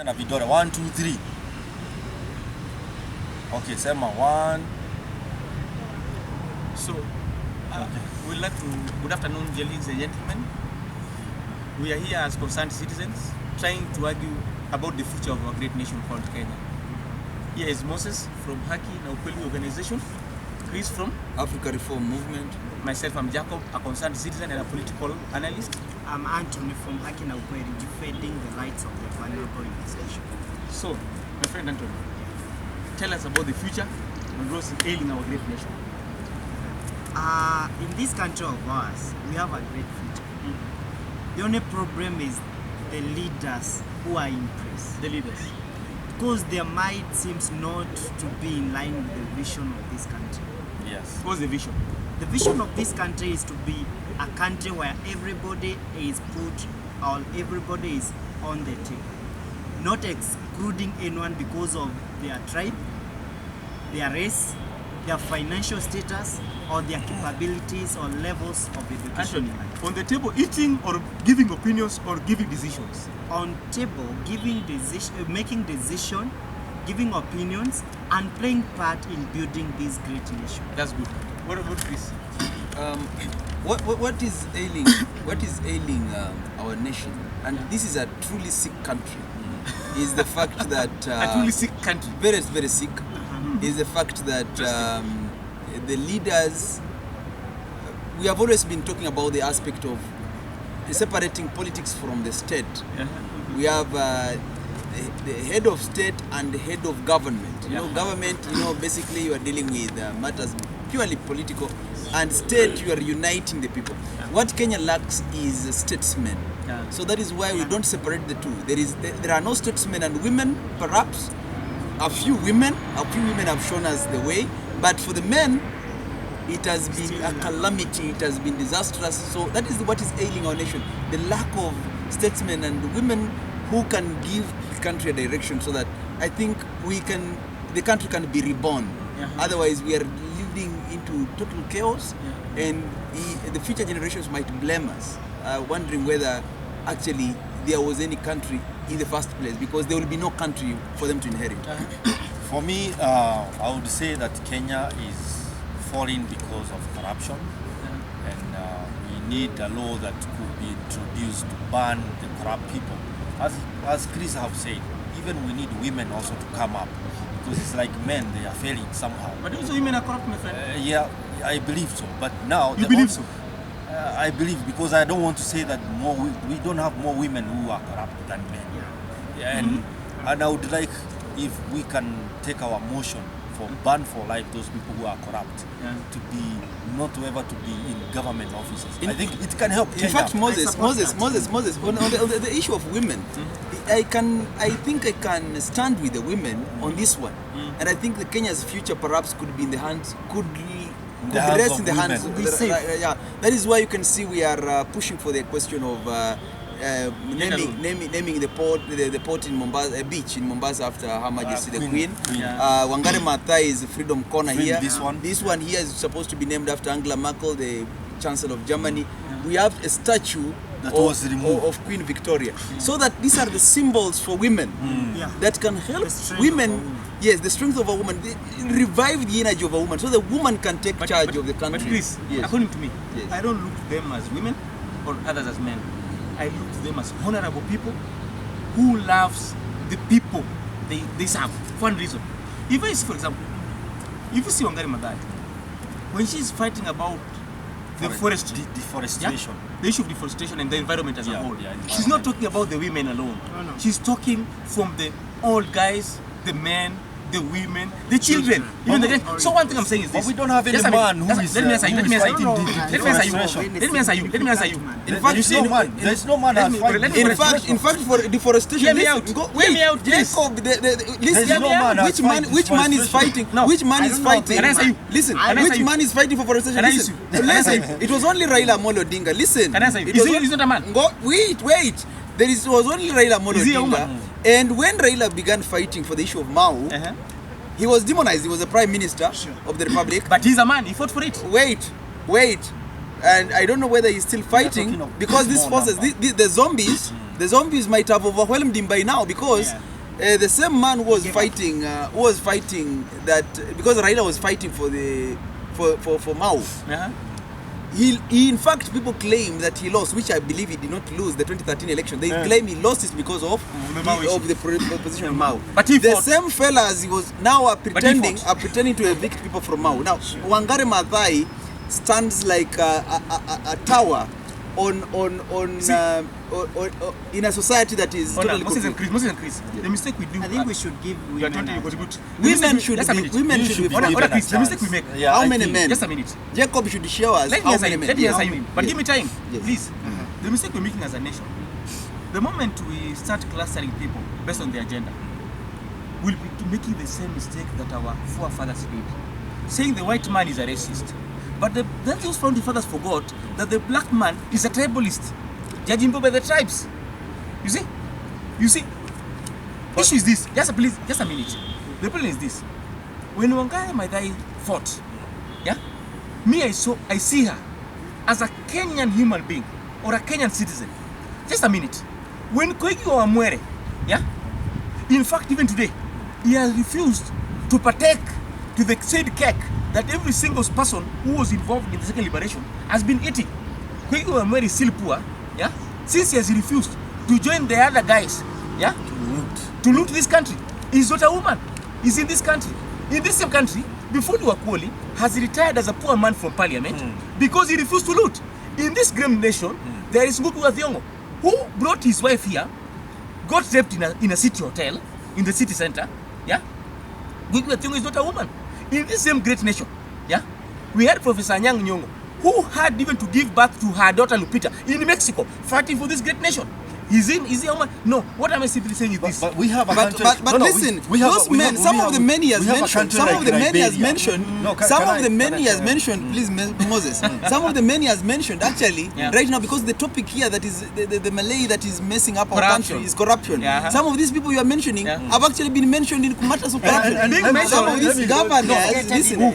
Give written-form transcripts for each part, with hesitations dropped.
Na vidole 1 2 3. Okay, sema 1. So, we'd like to, good afternoon, ladies and gentlemen. We are here as concerned citizens trying to argue about the future of our great nation called Kenya. Here is Moses from Haki and Ukweli organization, Chris from Africa Reform Movement. Myself, I'm Jacob, a concerned citizen and a political analyst. I'm Anthony from Haki and Ukweli, defending the rights of the vulnerable in this nation. So, my friend Anthony, tell us about the future and what's ailing our great nation. In this country of ours, we have a great future. The only problem is the leaders who are in place. The leaders. Because their might seems not to be in line with the vision of this country. Yes. What's the vision? The vision of this country is to be a country where everybody is put, or everybody is on the table. Not excluding anyone because of their tribe, their race, their financial status, or their capabilities or levels of education. Anthony, on the table, eating or giving opinions or giving decisions. On table, making decision, giving opinions, and playing part in building this great nation. That's good. What about Chris? What is ailing? What is ailing our nation? And this is a truly sick country. Is the fact that a truly sick country. Very, very sick. Is the fact that the leaders. We have always been talking about the aspect of separating politics from the state. We have the head of state and the head of government. You know, government. Basically, you are dealing with matters purely political, and state, you are uniting the people. What Kenya lacks is statesmen. So that is why we don't separate the two. There are no statesmen and women, perhaps. A few women have shown us the way, but for the men, it has been a calamity, it has been disastrous. So that is what is ailing our nation. The lack of statesmen and women who can give the country a direction, so that I think the country can be reborn. Otherwise, we are living into total chaos, and the future generations might blame us, wondering whether actually there was any country in the first place, because there will be no country for them to inherit. For me, I would say that Kenya is falling because of corruption, and we need a law that could be introduced to ban the corrupt people. As Chris have said, even we need women also to come up, because it's like men, they are failing somehow. But also women are corrupt, my friend. Yeah, I believe so. But now you believe so? I believe, because I don't want to say that we don't have more women who are corrupt than men. And I would like if we can take our motion for ban for life those people who are corrupt to be not ever to be in government offices. I think it can help. In fact, Moses, on the issue of women, I think I can stand with the women on this one, and I think the Kenya's future perhaps could be in the hands, rest in the hands. That is why you can see we are pushing for the question of naming the port in Mombasa, a beach in Mombasa after Her Majesty the Queen. Wangari Maathai is Freedom Corner here. This one here is supposed to be named after Angela Merkel, the Chancellor of Germany. We have a statue of Queen Victoria. So that these are the symbols for women that can help women. Yes, the strength of a woman, revive the energy of a woman, so the woman can take charge of the country. But Chris, according to me, I don't look at them as women or others as men. I look at them as honorable people who loves the people they serve for one reason. If I see, for example, if you see Wangari Maathai, when she's fighting about the deforestation, the issue of deforestation and the environment as a whole, she's not talking about the women alone. No. She's talking from the old guys, the men, the women, the children. So one thing I'm saying is this. But we don't have any man who is fighting deforestation. Let me answer you. In fact, there's no man who's fighting. In fact, for deforestation, hear me out. Jacob, which man is fighting? Which man is fighting? Can I answer you? Listen, which man is fighting for deforestation? Listen, it was only Raila Amolo Odinga. Listen. Can I answer you? He's not a man. Wait. Was only Raila Amolo Odinga. And when Raila began fighting for the issue of Mao, he was demonized. He was the Prime Minister of the Republic. But he's a man. He fought for it. Wait. And I don't know whether he's still fighting, because these forces, the zombies might have overwhelmed him by now, because The same man who was fighting that because Raila was fighting for the for Mau. He in fact people claim that he lost, which I believe he did not lose the 2013 election. They claim he lost it because of the position of Mau. But the same fellas he was now are pretending to evict people from Mau. Now Wangari Maathai stands like a tower on in a society that is totally Moses and Chris. The mistake we do. I think we should give women. Women should be. The mistake we make. Yeah, how many men? Just a minute. Jacob should show us how many men. Let me answer you. But give me time, please. The mistake we're making as a nation. The moment we start clustering people based on their agenda, we'll be making the same mistake that our forefathers did, saying the white man is a racist. But those founding fathers forgot that the black man is a tribalist, judging by the tribes. You see. Issue is this. Just a minute. The problem is this. When Wangari Maathai fought, I see her as a Kenyan human being or a Kenyan citizen. Just a minute. When Koigi Wamwere, in fact, even today, he has refused to partake to the said cake that every single person who was involved in the second liberation has been eating. Koigi Wamwere is still poor, since he has refused to join the other guys, to loot this country. He's not a woman. He's in this country. In this same country, before Ukweli has retired as a poor man from parliament because he refused to loot. In this grim nation, there is Ukweli who brought his wife here, got raped in a city hotel, in the city center. Ukweli is not a woman. In this same great nation, we had Professor Anyang' Nyong'o, who had even to give birth to her daughter Lupita in Mexico, fighting for this great nation. Is he a woman? No. What am I simply saying is this. But we have a country. But listen, those men, some of the men he has mentioned, please, Moses, some of the men he has mentioned actually, right now, because the topic here that is the Malay that is messing up our country is corruption. Some of these people you are mentioning have actually been mentioned in matters of corruption. Some of these governors, listen,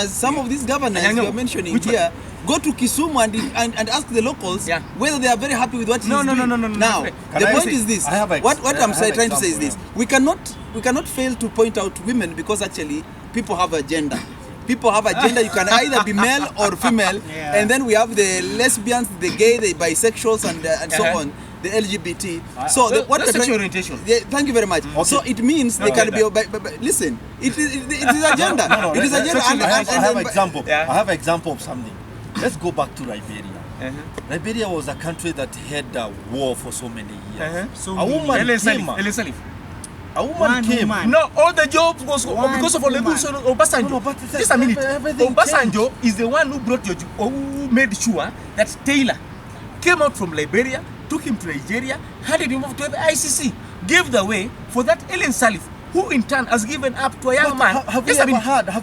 some of these governors you are mentioning here, go to Kisumu and ask the locals whether they are very happy with what he's doing. No. Now, the point is this. What I'm trying to say is this. We cannot fail to point out women because actually people have agenda. People have agenda. You can either be male or female, and then we have the lesbians, the gay, the bisexuals, and so on. The LGBT. So what sexual orientation? Thank you very much. Okay. So it means they can be. Listen, it is agenda. It is agenda. I have example. I have example of something. Let's go back to Liberia. Liberia was a country that had a war for so many years. So a woman came. A woman came. No, all the jobs was because of Obasanjo. No, just a minute. Obasanjo is the one who brought who made sure that Taylor came out from Liberia, took him to Nigeria, handed him over to the ICC, gave the way for that Ellen Sirleaf, who in turn has given up to a young man. Have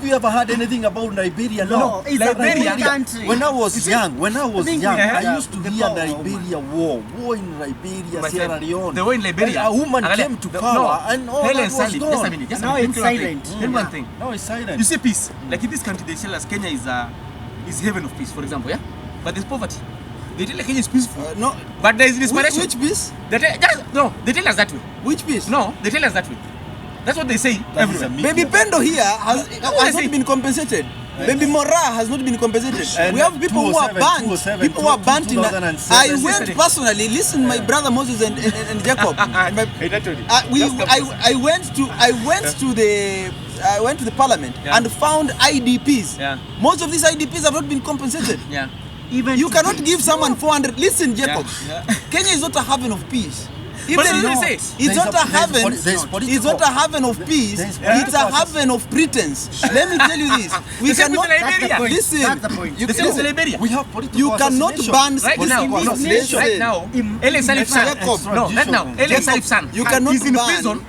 you ever heard anything about Liberia? No, it's Liberia. a country. When I was young, I used to hear Liberia war in Liberia, Sierra Leone. The war in Liberia. A woman came to power and all that was gone. Now it's silent. One thing. Now it's silent. You see peace. Like in this country, they tell us Kenya is heaven of peace, for example, but there's poverty. They tell us Kenya is peaceful. No. But there is desperation. Which peace? They tell us that way. Which peace? No, they tell us that way. That's what they say everywhere. Baby Pendo here has not been compensated. Baby Mora has not been compensated. We have people who are banned. People who are banned in. I went personally. Listen, my brother Moses and Jacob. I went to the parliament and found IDPs. Most of these IDPs have not been compensated. Even you cannot give someone 400. Listen, Jacob. Kenya is not a haven of peace. It's not a heaven. It's not a heaven of peace. It's a heaven of pretense. Let me tell you this: we cannot listen. We have political you cannot ban right now. Ellen Sirleaf's son. No, right now. Ellen Sirleaf's son. You cannot he's in prison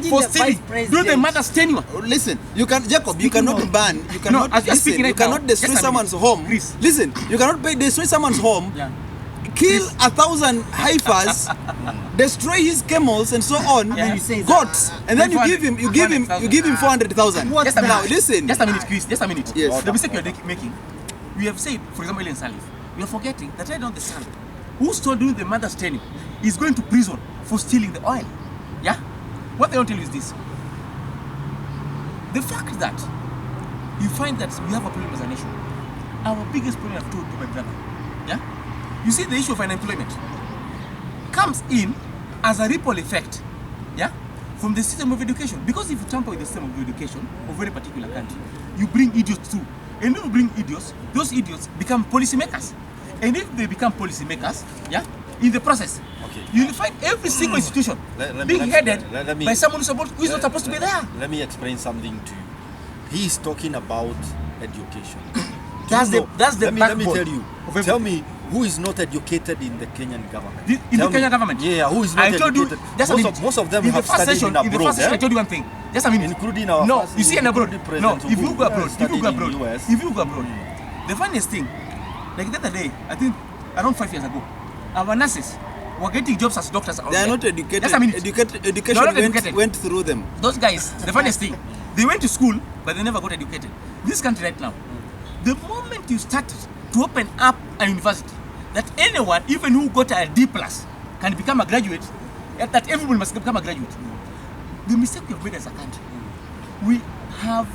for stealing. Do the mother's tenure. Listen, you can Jacob. You cannot ban. You cannot listen. You cannot destroy someone's home. Listen, you cannot destroy someone's home. Kill 1,000 heifers, destroy his camels and so on, goats, and then you give him 400,000. Now listen. Just a minute, Chris. Just a minute. Yes. The mistake you are making. We have said, for example, Ellen Sirleaf. You are forgetting that right now the son who stole during the mother's tenure is going to prison for stealing the oil. What they don't tell you is this. The fact that you find that we have a problem as a nation, our biggest problem, I've told you, my brother, yeah? You see, the issue of unemployment comes in as a ripple effect, yeah, from the system of education. Because if you tamper with the system of education of any particular country, you bring idiots too. And if you bring idiots, those idiots become policymakers. And if they become policymakers, yeah, in the process, okay, you'll find every single institution being headed by someone who is not supposed to be there. Let me explain something to you. He is talking about education. That's the let me backbone tell you. of Tell me who is not educated in the Kenyan government. In the Kenyan government? Yeah, who is not I told you, educated? just a minute. Most of them in have the first studied session, in the first session, I abroad. told you one thing. Just a minute. Including our No, first you see in abroad. including No, President if you Uhuru, go abroad, studied in US. if you go abroad, the funniest thing, like the other day, I think around 5 years ago, our nurses were getting jobs as doctors. They are not educated. Just a minute. Education They're not educated. went through them. Those guys, the funniest thing, they went to school, but they never got educated. This country right now, the moment you start to open up a university, that anyone, even who got a D+, can become a graduate, that everyone must become a graduate. The mistake we have made as a country, we have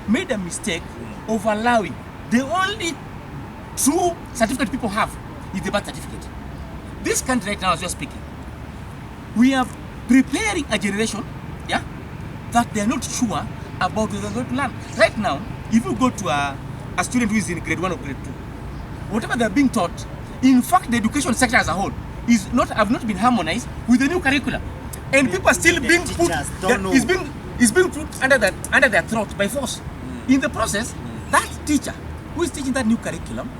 made a mistake of allowing the only true certificate people have is the birth certificate. This country right now, as you're speaking, we are preparing a generation, yeah, that they are not sure about what they're going to learn. Right now, if you go to a student who is in grade 1 or grade 2, whatever they're being taught, in fact, the education sector as a whole have not been harmonized with the new curriculum, and people are still being put. Is being put under their throat by force. In the process, that teacher who is teaching that new curriculum,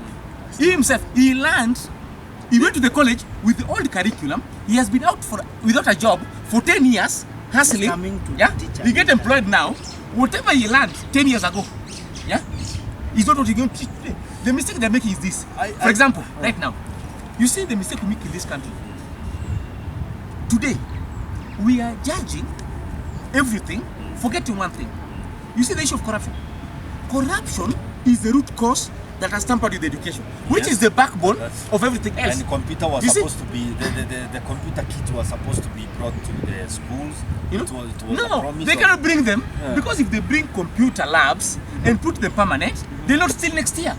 he himself, he went to the college with the old curriculum. He has been out without a job for 10 years, hustling. Yeah, he get employed now. Whatever he learned 10 years ago, yeah, is not what he's going to teach today. The mistake they're making is this. For example, right now, you see the mistake we make in this country. Today, we are judging everything, forgetting one thing. You see the issue of corruption. Corruption is the root cause that has tampered with education, which is the backbone of everything else. And the computer was supposed to be, the computer kit was supposed to be brought to the schools. You know? It was No, a promise they cannot bring them because if they bring computer labs and put them permanent, they'll not steal next year.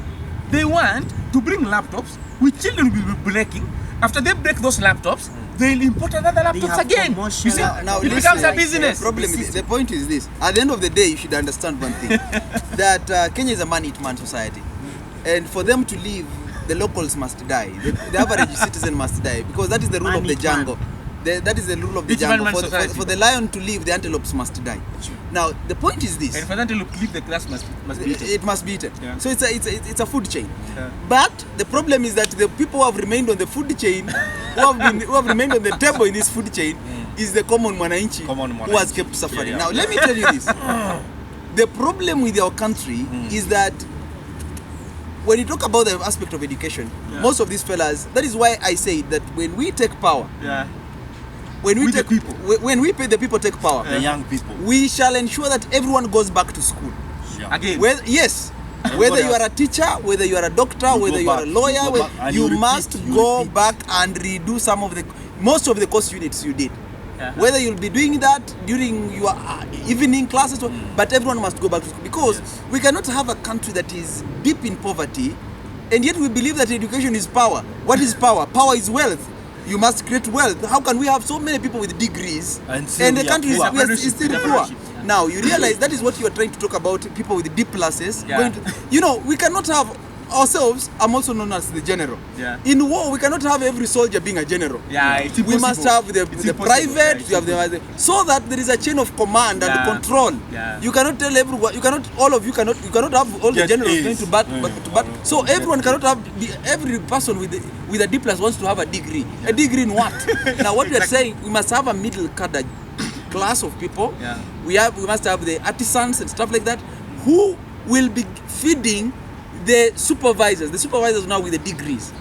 They want to bring laptops which children will be breaking. After they break those laptops, they'll import another laptops again. You see, Now it becomes a business. The point is this. At the end of the day, you should understand one thing. That Kenya is a man-eat-man society. And for them to live, the locals must die. The average citizen must die. Because that is the rule of the jungle. That is the rule of the jungle. For the lion to live, the antelopes must die. Now, the point is this. And for them to live, the grass must be eaten. It must be eaten. Yeah. So it's a food chain. Yeah. But the problem is that the people who have remained on the food chain, who have remained on the table in this food chain, is the common mwananchi who has kept suffering. Yeah. Now, let me tell you this. The problem with our country is that when you talk about the aspect of education, most of these fellas, that is why I say that when we take power, when we pay the people take power, the young people, we shall ensure that everyone goes back to school. Again. Whether you are a teacher, whether you are a doctor, whether you are a lawyer, you must go back and redo most of the course units you did. Whether you'll be doing that during your evening classes, but everyone must go back to school because we cannot have a country that is deep in poverty and yet we believe that education is power. What is power? Power is wealth. You must create wealth. How can we have so many people with degrees and the country is still poor? Now you realize that is what you are trying to talk about, people with D+. We cannot have ourselves. I'm also known as the general. In war, we cannot have every soldier being a general. We must have the private, so that there is a chain of command and control. You cannot tell everyone. You cannot have all the generals going to bat. So everyone cannot have every person with a D+ wants to have a degree. A degree in what? Now what we are saying, we must have a middle class of people. We must have the artisans and stuff like that who will be feeding the supervisors now with the degrees.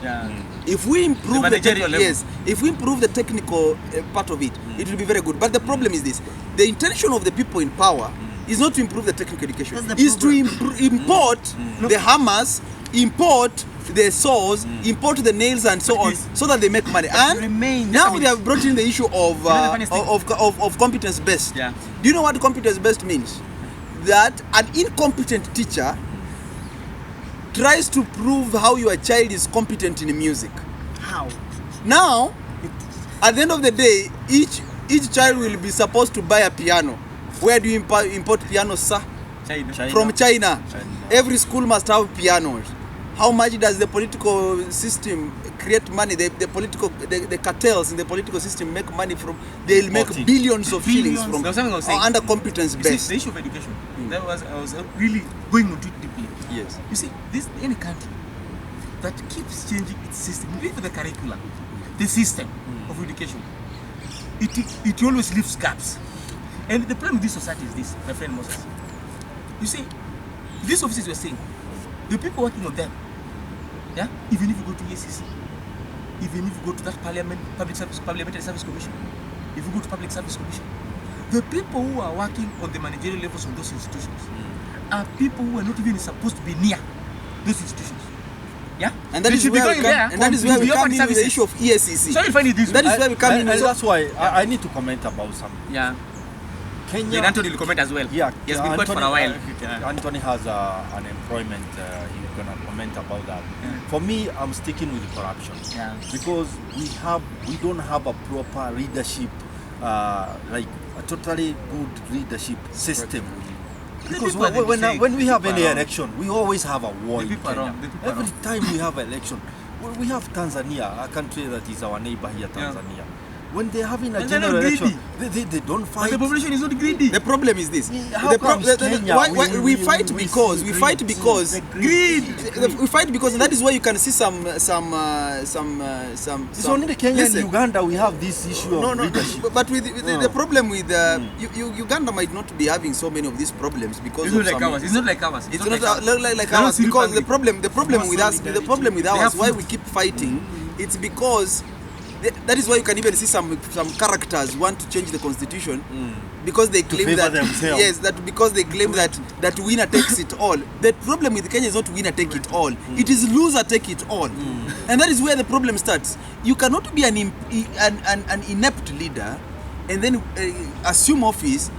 If we improve if we improve the technical part of it, it will be very good. But the problem is this: the intention of the people in power is not to improve the technical education. That's the Is to import the hammers, import the saws, import the nails and so on, so that they make money. And remains- now they have brought in the issue of the funniest thing? of competence based. Yeah. Do you know what competence based means? That an incompetent teacher tries to prove how your child is competent in music. How? Now, at the end of the day, each child will be supposed to buy a piano. Where do you import pianos, sir? China. From China. Every school must have pianos. How much does the political system create money? The cartels in the political system make money from. They'll make billions of shillings from There was something I was saying. under competence You see, based. the issue of education. I was really going into it deeply. Yes. You see, any country that keeps changing its system, even the curriculum, the system of education, it always leaves gaps. And the problem with this society is this, my friend Moses. You see, these offices you're saying, the people working on them, yeah, even if you go to EACC, even if you go to that Parliamentary Service Commission, if you go to Public Service Commission, the people who are working on the managerial levels of those institutions are people who are not even supposed to be near those institutions. Yeah? And that They is should be where we going come, there and that is where to we be come offered in with the services. issue of EACC. So you find it this That way. is where we come in. And that's why I need to comment about something. Yeah. Kenya. Then Anthony will comment as well. Yeah, He has been quiet for a while. Anthony has an employment. He's gonna comment about that. For me, I'm sticking with corruption. Yeah. Because we don't have a proper leadership, like a totally good leadership system. Because people are the mistake. when we have The any people are election, we always have a war The in people are Kenya. wrong. The people are Every wrong. time we have an election, we have Tanzania, a country that is our neighbor here, Tanzania. When they're having a And they're general not election, they don't But fight. the population is not greedy. The problem is this. How The comes Kenya, why we we fight see because we greed? fight because The greed. We fight because, and that is why you can see some. It's only the Kenya and listen, Uganda we have this issue of No, leadership. but with the problem with Uganda might not be having so many of these problems because It's of not like some. ours. It's not like ours. It's like not ours. like They're not ours because silly the problem More with us, solidarity. ours, have why food. we keep fighting, it's because that is why you can even see some characters want to change the constitution because they claim favor that themselves. yes, that because they claim that winner takes it all. The problem with Kenya is not winner take it all; it is loser take it all, and that is where the problem starts. You cannot be an inept leader and then assume office.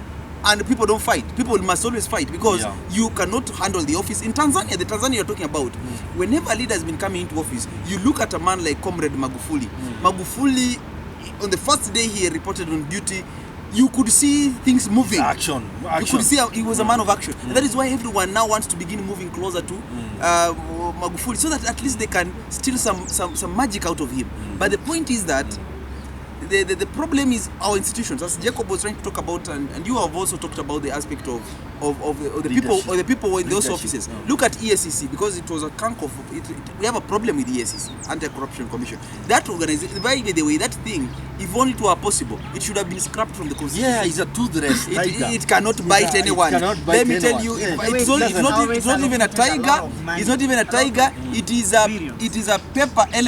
And people don't fight. People must always fight because you cannot handle the office. In Tanzania, the Tanzania you're talking about, whenever a leader has been coming into office, you look at a man like Comrade Magufuli. Magufuli, on the first day he reported on duty, you could see things moving. Action. You could see he was a man of action. And that is why everyone now wants to begin moving closer to Magufuli, so that at least they can steal some magic out of him. But the point is that the problem is our institutions, as Jacob was trying to talk about, and you have also talked about the aspect of the people in those offices. Look at EACC, because it was a chunk of it. We have a problem with EACC, Anti-Corruption Commission. That organization, by the way, that thing, if only it were possible, it should have been scrapped from the constitution. Yeah, it's a toothless tiger. It cannot bite anyone. cannot bite Let me tell anyone. you, Yeah. it's not even a tiger. It's not even a tiger. It is a paper elephant.